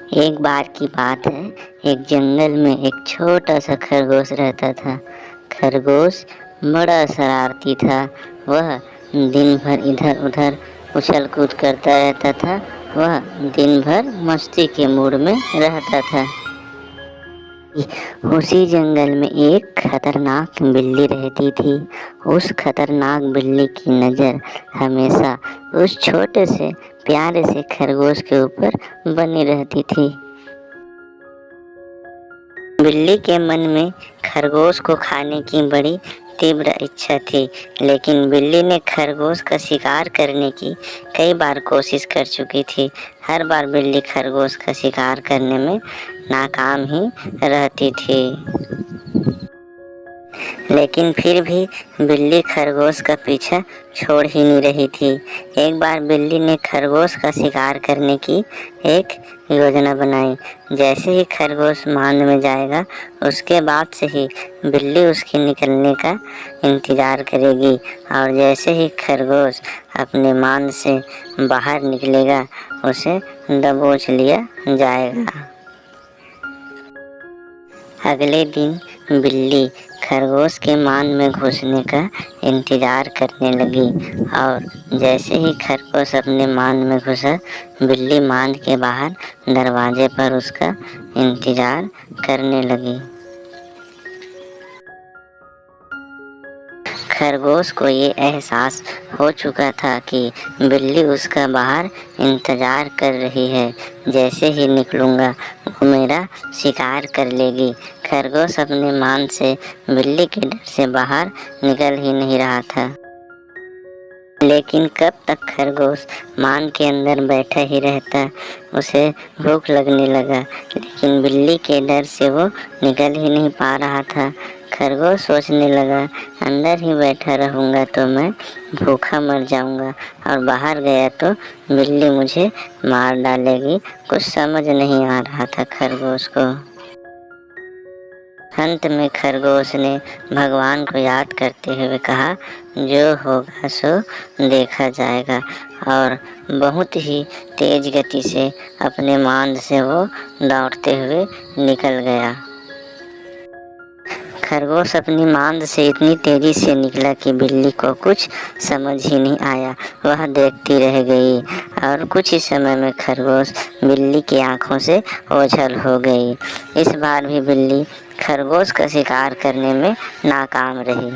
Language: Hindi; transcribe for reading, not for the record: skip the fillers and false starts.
एक बार की बात है। एक जंगल में एक छोटा सा खरगोश रहता था। खरगोश बड़ा शरारती था। वह दिन भर इधर उधर उछल कूद करता रहता था। वह दिन भर मस्ती के मूड में रहता था। उसी जंगल में एक खतरनाक बिल्ली रहती थी। उस खतरनाक बिल्ली की नज़र हमेशा उस छोटे से प्यारे से खरगोश के ऊपर बनी रहती थी। बिल्ली के मन में खरगोश को खाने की बड़ी तीव्र इच्छा थी, लेकिन बिल्ली ने खरगोश का शिकार करने की कई बार कोशिश कर चुकी थी। हर बार बिल्ली खरगोश का शिकार करने में नाकाम ही रहती थी। लेकिन फिर भी बिल्ली खरगोश का पीछा छोड़ ही नहीं रही थी। एक बार बिल्ली ने खरगोश का शिकार करने की एक योजना बनाई। जैसे ही खरगोश मांद में जाएगा, उसके बाद से ही बिल्ली उसके निकलने का इंतज़ार करेगी, और जैसे ही खरगोश अपने मांद से बाहर निकलेगा, उसे दबोच लिया जाएगा। अगले दिन बिल्ली खरगोश के मांद में घुसने का इंतज़ार करने लगी, और जैसे ही खरगोश अपने मांद में घुसा, बिल्ली मांद के बाहर दरवाजे पर उसका इंतज़ार करने लगी। खरगोश को ये एहसास हो चुका था कि बिल्ली उसका बाहर इंतज़ार कर रही है। जैसे ही निकलूँगा, वो मेरा शिकार कर लेगी। खरगोश अपने मांद से बिल्ली के डर से बाहर निकल ही नहीं रहा था। लेकिन कब तक खरगोश मांद के अंदर बैठा ही रहता। उसे भूख लगने लगा, लेकिन बिल्ली के डर से वो निकल ही नहीं पा रहा था। खरगोश सोचने लगा, अंदर ही बैठा रहूँगा तो मैं भूखा मर जाऊँगा, और बाहर गया तो बिल्ली मुझे मार डालेगी। कुछ समझ नहीं आ रहा था खरगोश को। अंत में खरगोश ने भगवान को याद करते हुए कहा, जो होगा सो देखा जाएगा, और बहुत ही तेज गति से अपने मांद से वो दौड़ते हुए निकल गया। खरगोश अपनी मांद से इतनी तेजी से निकला कि बिल्ली को कुछ समझ ही नहीं आया। वह देखती रह गई, और कुछ ही समय में खरगोश बिल्ली की आंखों से ओझल हो गई। इस बार भी बिल्ली खरगोश का शिकार करने में नाकाम रही।